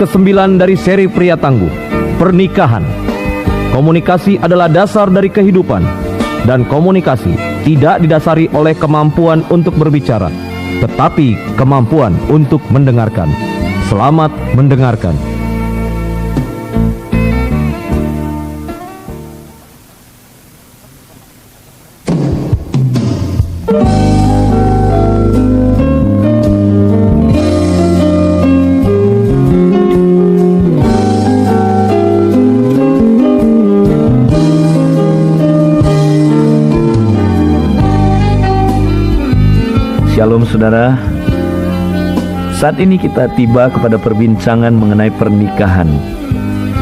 ke-9 dari seri Pria Tangguh, pernikahan. Komunikasi adalah dasar dari kehidupan, dan komunikasi tidak didasari oleh kemampuan untuk berbicara, tetapi kemampuan untuk mendengarkan. Selamat mendengarkan. Shalom saudara. Saat ini kita tiba kepada perbincangan mengenai pernikahan.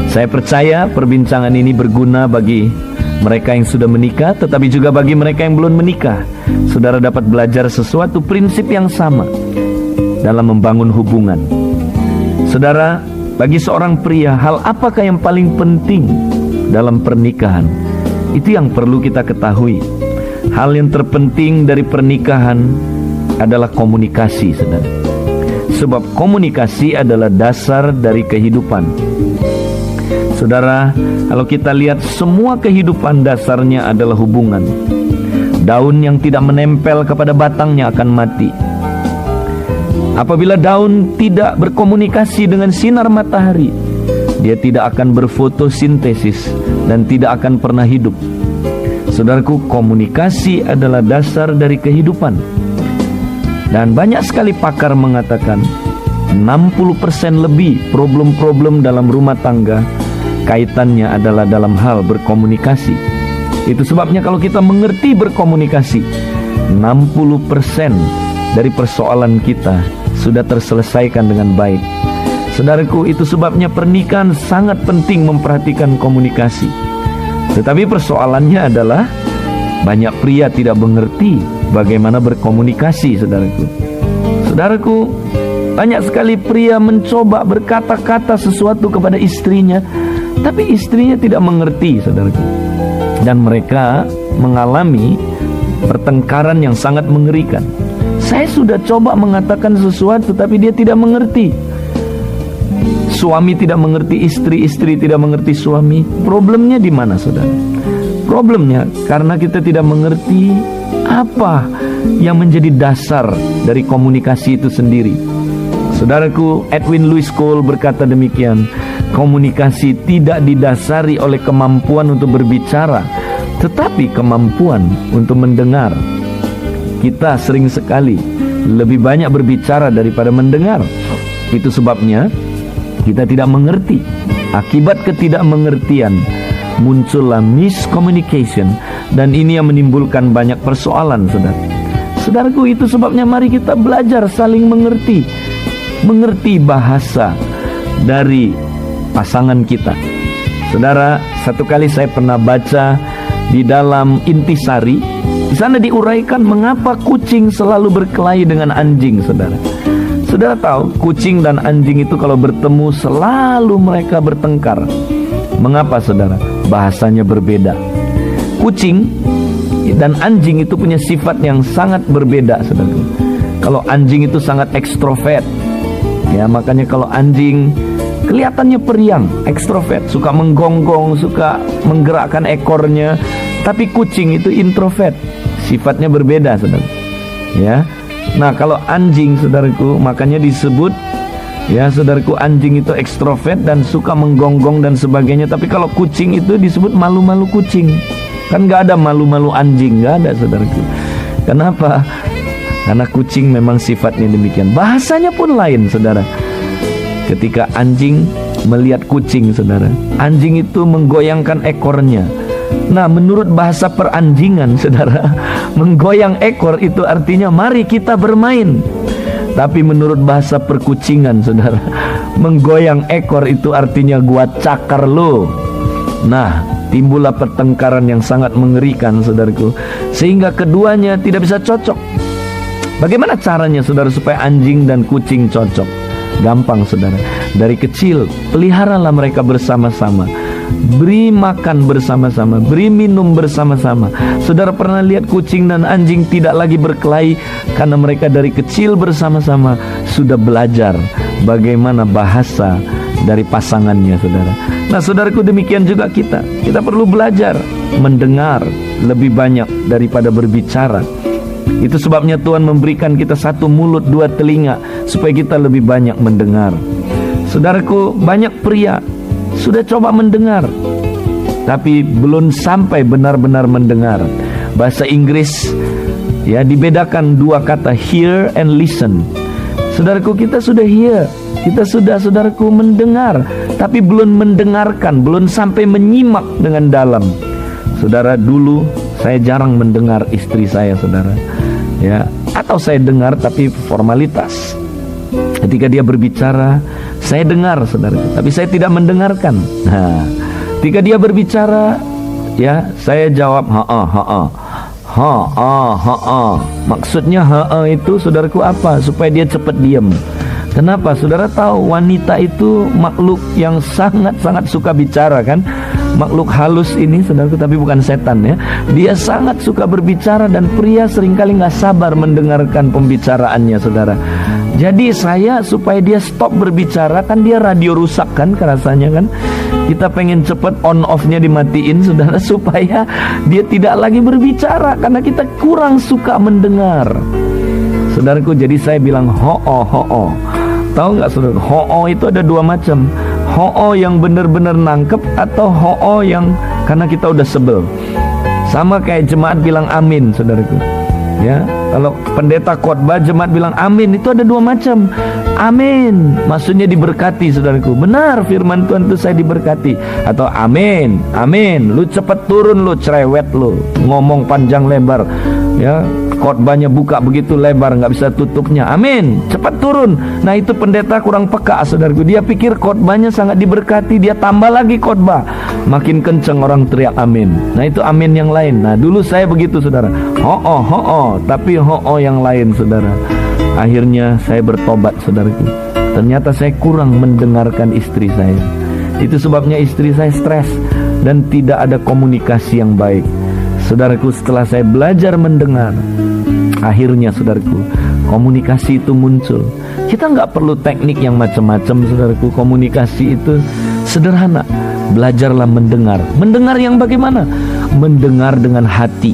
Saya percaya perbincangan ini berguna bagi mereka yang sudah menikah, tetapi juga bagi mereka yang belum menikah. Saudara dapat belajar sesuatu prinsip yang sama dalam membangun hubungan. Saudara, bagi seorang pria, hal apakah yang paling penting dalam pernikahan? Itu yang perlu kita ketahui. Hal yang terpenting dari pernikahan adalah komunikasi, saudara. Sebab komunikasi adalah dasar dari kehidupan. Saudara, kalau kita lihat semua kehidupan dasarnya adalah hubungan. Daun yang tidak menempel kepada batangnya akan mati. Apabila daun tidak berkomunikasi dengan sinar matahari, dia tidak akan berfotosintesis dan tidak akan pernah hidup. Saudaraku, komunikasi adalah dasar dari kehidupan. Dan banyak sekali pakar mengatakan 60% lebih problem-problem dalam rumah tangga kaitannya adalah dalam hal berkomunikasi. Itu sebabnya kalau kita mengerti berkomunikasi, 60% dari persoalan kita sudah terselesaikan dengan baik. Saudaraku, itu sebabnya pernikahan sangat penting memperhatikan komunikasi. Tetapi persoalannya adalah banyak pria tidak mengerti bagaimana berkomunikasi, saudaraku. Saudaraku, banyak sekali pria mencoba berkata-kata sesuatu kepada istrinya, tapi istrinya tidak mengerti, saudaraku. Dan mereka mengalami pertengkaran yang sangat mengerikan. Saya sudah coba mengatakan sesuatu, tapi dia tidak mengerti. Suami tidak mengerti istri, istri tidak mengerti suami. Problemnya di mana, saudara? Problemnya karena kita tidak mengerti apa yang menjadi dasar dari komunikasi itu sendiri. Saudaraku, Edwin Louis Cole berkata demikian, komunikasi tidak didasari oleh kemampuan untuk berbicara, tetapi kemampuan untuk mendengar. Kita sering sekali lebih banyak berbicara daripada mendengar. Itu sebabnya kita tidak mengerti. Akibat ketidakmengertian muncullah miscommunication, dan ini yang menimbulkan banyak persoalan, saudara. Saudaraku, itu sebabnya mari kita belajar saling mengerti. Mengerti bahasa dari pasangan kita. Saudara, satu kali saya pernah baca di dalam Intisari, di sana diuraikan mengapa kucing selalu berkelahi dengan anjing, saudara. Saudara tahu, kucing dan anjing itu kalau bertemu selalu mereka bertengkar. Mengapa, saudara? Bahasanya berbeda. Kucing dan anjing itu punya sifat yang sangat berbeda, saudara. Kalau anjing itu sangat ekstrovert, ya, makanya kalau anjing kelihatannya periang, ekstrovert, suka menggonggong, suka menggerakkan ekornya. Tapi kucing itu introvert, sifatnya berbeda, saudara. Ya. Nah, kalau anjing, saudaraku, makanya disebut, ya, saudaraku, anjing itu ekstrovert dan suka menggonggong dan sebagainya. Tapi kalau kucing itu disebut malu-malu kucing. Kan gak ada malu-malu anjing, gak ada, saudaraku. Kenapa? Karena kucing memang sifatnya demikian. Bahasanya pun lain, saudara. Ketika anjing melihat kucing, saudara, anjing itu menggoyangkan ekornya. Nah, menurut bahasa peranjingan, saudara, menggoyang ekor itu artinya mari kita bermain. Tapi menurut bahasa perkucingan, saudara, menggoyang ekor itu artinya gua cakar lo. Nah, timbullah pertengkaran yang sangat mengerikan, saudaraku, sehingga keduanya tidak bisa cocok. Bagaimana caranya, saudara, supaya anjing dan kucing cocok? Gampang, saudara. Dari kecil, peliharalah mereka bersama-sama. Beri makan bersama-sama, beri minum bersama-sama. Saudara pernah lihat kucing dan anjing tidak lagi berkelahi karena mereka dari kecil bersama-sama sudah belajar bagaimana bahasa dari pasangannya, saudara. Nah, saudaraku, demikian juga kita perlu belajar mendengar lebih banyak daripada berbicara. Itu sebabnya Tuhan memberikan kita satu mulut, dua telinga, supaya kita lebih banyak mendengar. Saudaraku, banyak pria sudah coba mendengar, tapi belum sampai benar-benar mendengar. Bahasa Inggris ya dibedakan dua kata, hear and listen. Saudaraku, kita sudah hear, kita sudah, saudaraku, mendengar, tapi belum mendengarkan, belum sampai menyimak dengan dalam. Saudara, dulu saya jarang mendengar istri saya, saudara, ya, atau saya dengar tapi formalitas. Ketika dia berbicara, saya dengar, saudara, tapi saya tidak mendengarkan. Nah, ketika dia berbicara, ya, saya jawab maksudnya itu, saudaraku, apa? Supaya dia cepat diam. Kenapa? Saudara tahu wanita itu makhluk yang sangat-sangat suka bicara, kan? Makhluk halus ini, saudaraku, tapi bukan setan, ya. Dia sangat suka berbicara, dan pria seringkali nggak sabar mendengarkan pembicaraannya, saudara. Jadi saya, supaya dia stop berbicara, kan dia radio rusak, kan, rasanya, kan. Kita pengen cepet on off-nya dimatiin, saudara, supaya dia tidak lagi berbicara, karena kita kurang suka mendengar. Saudaraku, jadi saya bilang ho-oh. Tahu nggak, saudara? Ho-oh itu ada dua macam. Ho-oh yang benar-benar nangkep, atau ho-oh yang karena kita udah sebel. Sama kayak jemaat bilang amin, saudaraku. Ya, kalau pendeta khotbah, jemaat bilang amin, itu ada dua macam. Amin maksudnya diberkati, saudaraku. Benar, firman Tuhan itu saya diberkati. Atau amin, lu cepat turun, lu cerewet, lu ngomong panjang lebar, ya, khotbahnya buka begitu lebar, nggak bisa tutupnya. Amin, cepat turun. Nah, itu pendeta kurang peka, saudaraku. Dia pikir khotbahnya sangat diberkati, dia tambah lagi khotbah, makin kenceng orang teriak amin. Nah, itu amin yang lain. Nah, dulu saya begitu, saudara. Ho-oh, tapi ho-oh yang lain, saudara. Akhirnya saya bertobat, saudaraku. Ternyata saya kurang mendengarkan istri saya. Itu sebabnya istri saya stres dan tidak ada komunikasi yang baik. Saudaraku, setelah saya belajar mendengar, akhirnya, saudaraku, komunikasi itu muncul. Kita nggak perlu teknik yang macam-macam, saudaraku. Komunikasi itu sederhana. Belajarlah mendengar. Mendengar yang bagaimana? Mendengar dengan hati,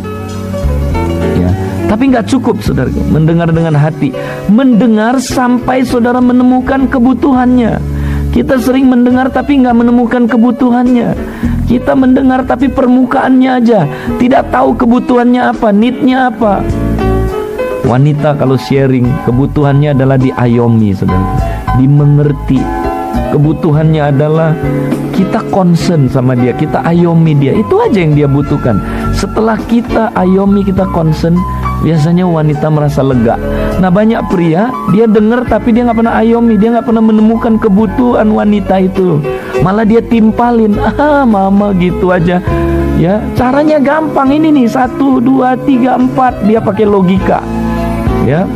ya. Tapi nggak cukup, saudaraku, mendengar dengan hati. Mendengar sampai saudara menemukan kebutuhannya. Kita sering mendengar tapi nggak menemukan kebutuhannya. Kita mendengar tapi permukaannya aja, tidak tahu kebutuhannya apa, need-nya apa. Wanita kalau sharing, kebutuhannya adalah diayomi, saudaraku, dimengerti. Kebutuhannya adalah kita concern sama dia, kita ayomi dia. Itu aja yang dia butuhkan. Setelah kita ayomi, kita concern, biasanya wanita merasa lega. Nah, banyak pria, dia dengar tapi dia nggak pernah ayomi, dia nggak pernah menemukan kebutuhan wanita itu. Malah dia timpalin, mama gitu aja. Ya, caranya gampang ini nih, 1, 2, 3, 4. Dia pakai logika, ya,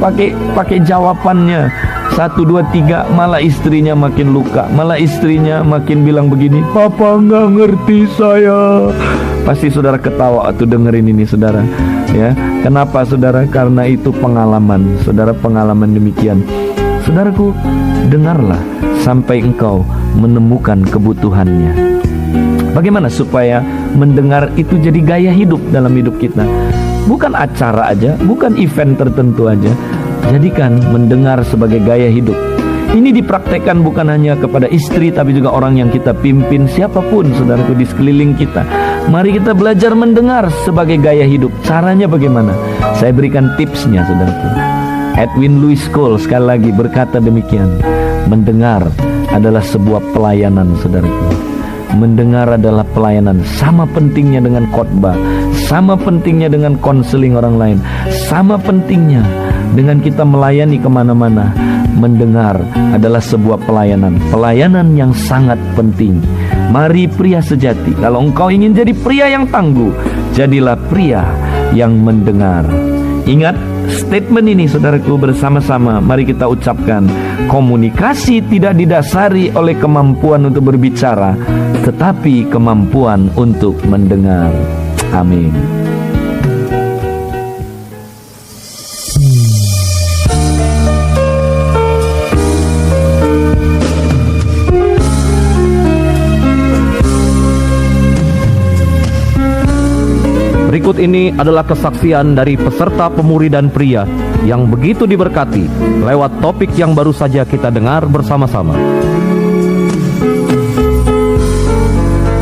pakai jawabannya 1, 2, 3. Malah istrinya makin luka, malah istrinya makin bilang begini, papa nggak ngerti saya. Pasti saudara ketawa atau dengerin ini, saudara, ya. Kenapa, saudara? Karena itu pengalaman, saudara, pengalaman demikian. Saudaraku, dengarlah sampai engkau menemukan kebutuhannya. Bagaimana supaya mendengar itu jadi gaya hidup dalam hidup kita? Bukan acara aja, bukan event tertentu aja. Jadikan mendengar sebagai gaya hidup. Ini dipraktekkan bukan hanya kepada istri, tapi juga orang yang kita pimpin, siapapun, saudaraku, di sekeliling kita. Mari kita belajar mendengar sebagai gaya hidup. Caranya bagaimana? Saya berikan tipsnya, saudaraku. Edwin Louis Cole sekali lagi berkata demikian. Mendengar adalah sebuah pelayanan, saudaraku. Mendengar adalah pelayanan. Sama pentingnya dengan khotbah, sama pentingnya dengan konseling orang lain, sama pentingnya dengan kita melayani kemana-mana. Mendengar adalah sebuah pelayanan, pelayanan yang sangat penting. Mari pria sejati, kalau engkau ingin jadi pria yang tangguh, jadilah pria yang mendengar. Ingat statement ini, saudaraku, bersama-sama mari kita ucapkan. Komunikasi tidak didasari oleh kemampuan untuk berbicara, tetapi kemampuan untuk mendengar. Amin. berikut ini adalah kesaksian dari peserta pemuridan pria yang begitu diberkati lewat topik yang baru saja kita dengar bersama-sama.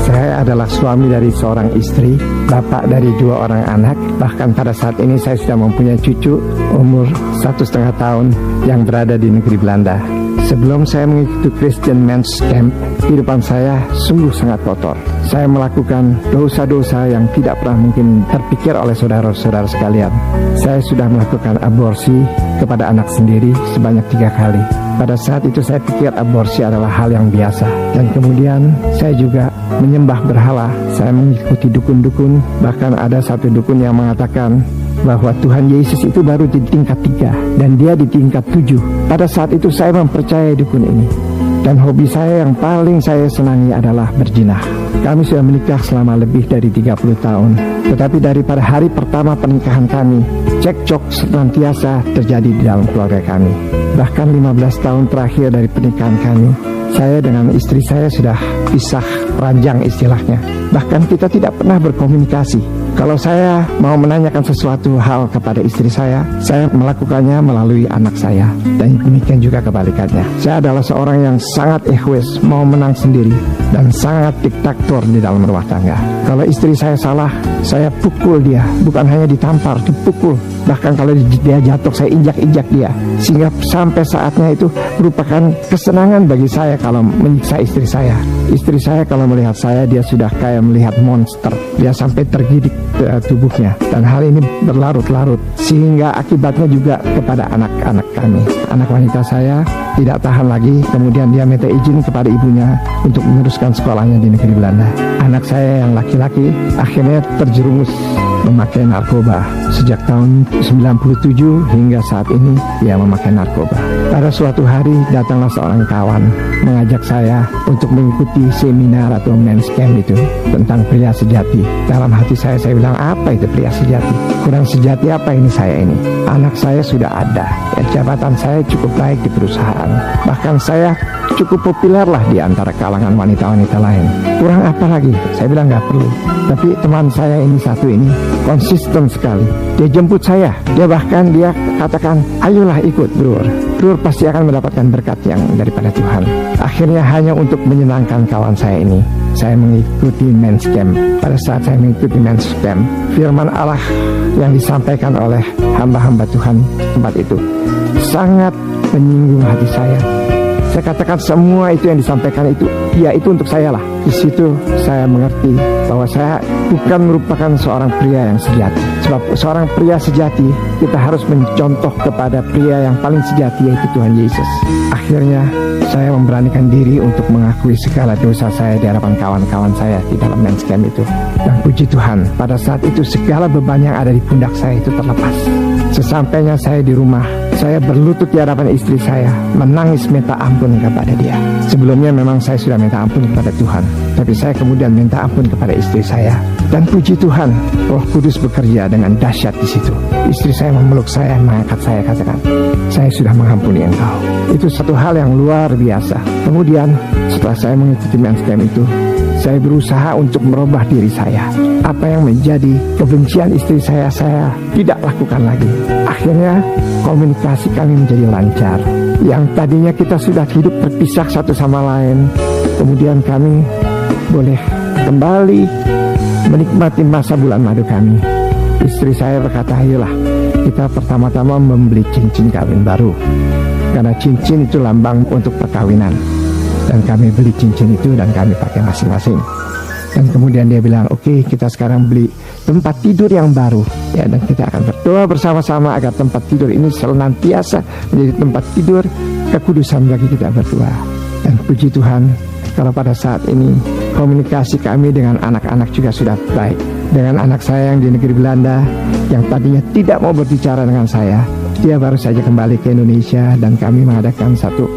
Saya adalah suami dari seorang istri, bapak dari 2 orang anak. Bahkan pada saat ini saya sudah mempunyai cucu umur 1,5 tahun yang berada di negeri Belanda. Sebelum saya mengikuti Christian Men's Camp, kehidupan saya sungguh sangat kotor. Saya melakukan dosa-dosa yang tidak pernah mungkin terpikir oleh saudara-saudara sekalian. Saya sudah melakukan aborsi kepada anak sendiri sebanyak 3 kali. Pada saat itu saya pikir aborsi adalah hal yang biasa. Dan kemudian saya juga menyembah berhala. Saya mengikuti dukun-dukun. Bahkan ada satu dukun yang mengatakan bahwa Tuhan Yesus itu baru di tingkat 3 dan dia di tingkat 7. Pada saat itu saya mempercayai dukun ini. Dan hobi saya yang paling saya senangi adalah berzina. Kami sudah menikah selama lebih dari 30 tahun. Tetapi daripada hari pertama pernikahan kami, cekcok senantiasa terjadi di dalam keluarga kami. Bahkan 15 tahun terakhir dari pernikahan kami, saya dengan istri saya sudah pisah ranjang istilahnya. Bahkan kita tidak pernah berkomunikasi. Kalau saya mau menanyakan sesuatu hal kepada istri saya melakukannya melalui anak saya. Dan demikian juga kebalikannya. Saya adalah seorang yang sangat egois, mau menang sendiri, dan sangat diktator di dalam rumah tangga. Kalau istri saya salah, saya pukul dia. Bukan hanya ditampar, dipukul. Bahkan kalau dia jatuh, saya injak-injak dia. Sehingga sampai saatnya itu merupakan kesenangan bagi saya kalau menyiksa istri saya. Istri saya kalau melihat saya, dia sudah kayak melihat monster. Dia sampai tergidik tubuhnya. Dan hal ini berlarut-larut. Sehingga akibatnya juga kepada anak-anak kami. Anak wanita saya tidak tahan lagi. Kemudian dia minta izin kepada ibunya untuk meneruskan sekolahnya di negeri Belanda. Anak saya yang laki-laki akhirnya terjerumus memakai narkoba. Sejak tahun 97 hingga saat ini dia memakai narkoba. Pada suatu hari datanglah seorang kawan mengajak saya untuk mengikuti seminar atau men's camp itu tentang pria sejati. Dalam hati saya bilang, apa itu pria sejati? Kurang sejati apa ini saya ini? Anak saya sudah ada, jabatan saya cukup baik di perusahaan. Bahkan saya cukup populer lah di antara kalangan wanita-wanita lain. Kurang apa lagi? Saya bilang nggak perlu. Tapi teman saya ini satu ini konsisten sekali. Dia jemput saya. Dia bahkan dia katakan, ayolah ikut Brur. Brur pasti akan mendapatkan berkat yang daripada Tuhan. Akhirnya hanya untuk menyenangkan kawan saya ini, saya mengikuti men's camp. Pada saat saya mengikuti men's camp, firman Allah yang disampaikan oleh hamba-hamba Tuhan tempat itu sangat menyinggung hati saya. Saya katakan semua itu yang disampaikan itu, ya itu untuk saya lah. Di situ saya mengerti bahwa saya bukan merupakan seorang pria yang sejati. Sebab seorang pria sejati, kita harus mencontoh kepada pria yang paling sejati, yaitu Tuhan Yesus. Akhirnya saya memberanikan diri untuk mengakui segala dosa saya di hadapan kawan-kawan saya di dalam men's camp itu. Dan puji Tuhan, pada saat itu segala beban yang ada di pundak saya itu terlepas. Sesampainya saya di rumah, saya berlutut di hadapan istri saya, menangis minta ampun kepada dia. Sebelumnya memang saya sudah minta ampun kepada Tuhan, tapi saya kemudian minta ampun kepada istri saya. Dan puji Tuhan, Roh Kudus bekerja dengan dahsyat di situ. Istri saya memeluk saya, mengangkat saya, katakan, saya sudah mengampuni engkau. Itu satu hal yang luar biasa. Kemudian setelah saya mengikuti men's camp itu, saya berusaha untuk merubah diri saya. Apa yang menjadi kebencian istri saya tidak lakukan lagi. Akhirnya komunikasi kami menjadi lancar. Yang tadinya kita sudah hidup berpisah satu sama lain, kemudian kami boleh kembali menikmati masa bulan madu kami. Istri saya berkata, ayolah kita pertama-tama membeli cincin kawin baru, karena cincin itu lambang untuk perkawinan. Dan kami beli cincin itu dan kami pakai masing-masing. Dan kemudian dia bilang, oke, kita sekarang beli tempat tidur yang baru, ya, dan kita akan berdoa bersama-sama agar tempat tidur ini senantiasa menjadi tempat tidur kekudusan bagi kita berdua. Dan puji Tuhan, kalau pada saat ini komunikasi kami dengan anak-anak juga sudah baik. Dengan anak saya yang di negeri Belanda, yang tadinya tidak mau berbicara dengan saya, dia baru saja kembali ke Indonesia dan kami mengadakan satu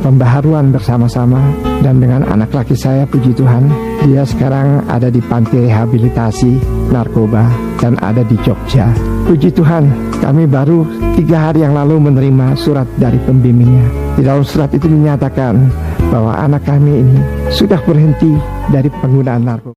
pembaharuan bersama-sama. Dan dengan anak laki saya, puji Tuhan, dia sekarang ada di panti rehabilitasi narkoba dan ada di Jogja. Puji Tuhan, kami baru 3 hari yang lalu menerima surat dari pembimbingnya. Di dalam surat itu dinyatakan bahwa anak kami ini sudah berhenti dari penggunaan narkoba.